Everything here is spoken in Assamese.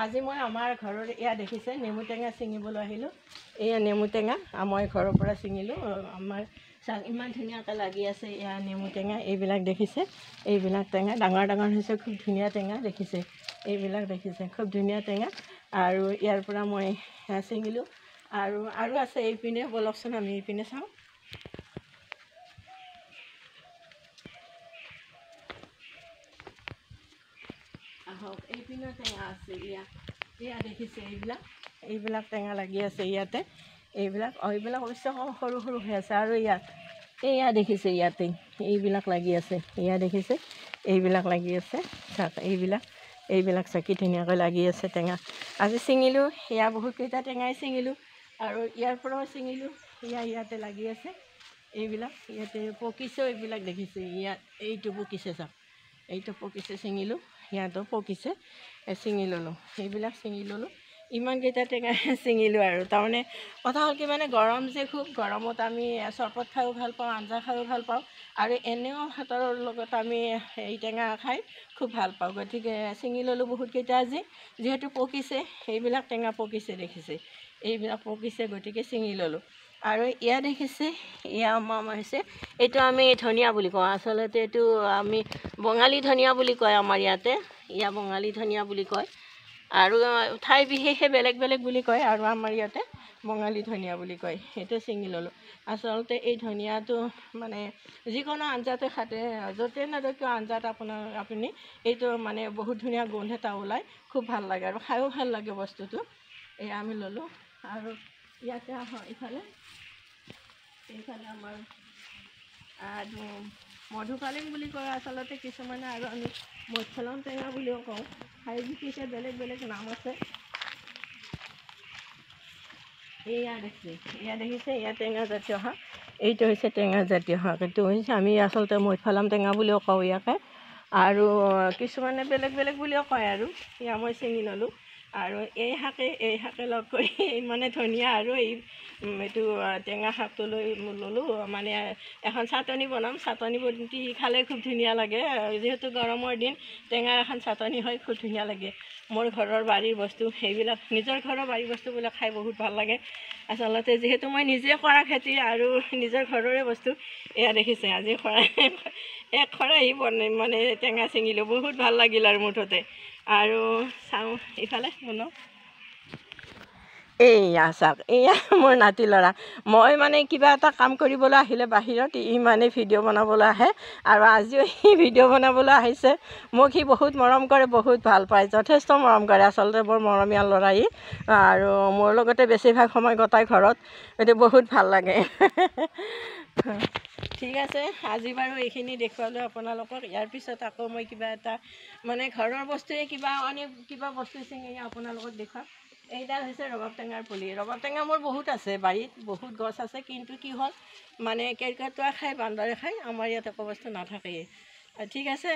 আজি মই আমাৰ ঘৰৰ এয়া দেখিছে নেমু টেঙা ছিঙিবলৈ আহিলোঁ। এয়া নেমু টেঙা মই ঘৰৰ পৰা ছিঙিলোঁ। আমাৰ ইমান ধুনীয়াকৈ লাগি আছে এয়া নেমু টেঙা। এইবিলাক দেখিছে, এইবিলাক টেঙা ডাঙৰ ডাঙৰ হৈছে, খুব ধুনীয়া টেঙা দেখিছে। এইবিলাক দেখিছে খুব ধুনীয়া টেঙা। আৰু ইয়াৰ পৰা মই ছিঙিলোঁ। আৰু আছে এইপিনে, বলকচোন আমি এইপিনে চাওঁ। আহক, এইপিনে টেঙা আছে। এয়া দেখিছে, এইবিলাক টেঙা লাগি আছে ইয়াতে। এইবিলাক অৱশ্যে সৰু সৰু হৈ আছে। আৰু এয়া দেখিছে, ইয়াতে এইবিলাক লাগি আছে। এয়া দেখিছে, এইবিলাক লাগি আছে। চাওক, এইবিলাক চাকি ধুনীয়াকৈ লাগি আছে টেঙা। আজি ছিঙিলোঁ, এয়া বহুতকেইটা টেঙাই ছিঙিলোঁ। আৰু ইয়াৰ পৰাও ছিঙিলোঁ। ইয়াতে লাগি আছে এইবিলাক। ইয়াতে পকিছেও, এইবিলাক দেখিছে। এইটো পকিছে, চাওক, এইটো পকিছে, ছিঙিলোঁ। ইয়াতো পকিছে, ছিঙি ল'লোঁ। এইবিলাক ছিঙি ল'লোঁ। ইমানকেইটা টেঙা ছিঙিলোঁ। আৰু তাৰমানে কথা হ'ল কি, মানে গৰম যে, খুব গৰমত আমি চৰবত খায়ো ভাল পাওঁ, আঞ্জা খায়ো ভাল পাওঁ। আৰু এনেও ভাতৰ লগত আমি এই টেঙা খাই খুব ভাল পাওঁ। গতিকে ছিঙি ল'লোঁ বহুতকেইটা আজি। যিহেতু পকিছে, এইবিলাক টেঙা পকিছে দেখিছে, এইবিলাক পকিছে, গতিকে ছিঙি ল'লোঁ। আৰু এয়া দেখিছে, এয়া হৈছে, এইটো আমি ধনিয়া বুলি কওঁ। আচলতে এইটো আমি বঙালী ধনিয়া বুলি কয় আমাৰ ইয়াতে। এয়া বঙালী ধনিয়া বুলি কয়। আৰু ঠাই বিশেষে বেলেগ বেলেগ বুলি কয়। আৰু আমাৰ ইয়াতে বঙালী ধনিয়া বুলি কয়। সেইটো ছিঙি ল'লোঁ। আচলতে এই ধনিয়াটো মানে যিকোনো আঞ্জাতে খাতে, য'তে নাযাওক কিয় আঞ্জাত আপুনি এইটো মানে বহুত ধুনীয়া গোন্ধ এটা ওলায়, খুব ভাল লাগে আৰু খায়ো ভাল লাগে বস্তুটো। এয়া আমি ল'লোঁ। আৰু ইয়াতে এইফালে আমাৰ মধুকালিং বুলি কয় আচলতে কিছুমানে। আৰু আমি মধুসোলং টেঙা বুলিও কওঁ। ঠাই বিশেষে বেলেগ বেলেগ নাম আছে। এয়া দেখিছে, এয়া টেঙা জাতীয় শাক। এইটো হৈছে টেঙা জাতীয় শাক। এইটো হৈছে, আমি আচলতে মধুসোলং টেঙা বুলিও কওঁ ইয়াকে। আৰু কিছুমানে বেলেগ বেলেগ বুলিও কয়। আৰু এয়া মই ছিঙি ল'লোঁ। আৰু এই শাকে লগ কৰি মানে ধনিয়া আৰু এইটো টেঙা শাকটো ল'লোঁ। মানে এখন চাটনি বনাম। চাটনি বটি খালে খুব ধুনীয়া লাগে। যিহেতু গৰমৰ দিন, টেঙাৰ এখন চাটনি হয়, খুব ধুনীয়া লাগে। মোৰ ঘৰৰ বাৰীৰ বস্তু সেইবিলাক, নিজৰ ঘৰৰ বাৰীৰ বস্তুবিলাক খাই বহুত ভাল লাগে। আচলতে যিহেতু মই নিজে কৰা খেতি আৰু নিজৰ ঘৰৰে বস্তু। এয়া দেখিছে, আজি এক খৰাহি মানে টেঙা ছিঙিলোঁ। বহুত ভাল লাগিল আৰু মুঠতে। আৰু চাওঁ ইফালে শুনক, এয়া চাওক, এয়া মোৰ নাতি ল'ৰা। মই মানে কিবা এটা কাম কৰিবলৈ আহিলে বাহিৰত, ইমানেই ভিডিঅ' বনাবলৈ আহে। আৰু আজিও সি ভিডিঅ' বনাবলৈ আহিছে। মোক সি বহুত মৰম কৰে, বহুত ভাল পায়, যথেষ্ট মৰম কৰে। আচলতে বৰ মৰমীয়াল ল'ৰা ই। আৰু মোৰ লগতে বেছিভাগ সময় কটাই ঘৰত। এইটো বহুত ভাল লাগে। ঠিক আছে, আজি বাৰু এইখিনি দেখুৱালোঁ আপোনালোকক। ইয়াৰ পিছত আকৌ মই কিবা এটা মানে ঘৰৰ বস্তুৱে কিবা বস্তু ছিঙি আপোনালোকক দেখুৱাম। এইডাল হৈছে ৰবাব টেঙাৰ পুলি। ৰবাব টেঙা মোৰ বহুত আছে বাৰীত, বহুত গছ আছে। কিন্তু কি হ'ল, মানে কেৰ্কেটুৱাই খাই, বান্দৰে খাই, আমাৰ ইয়াত একো বস্তু নাথাকেই। ঠিক আছে,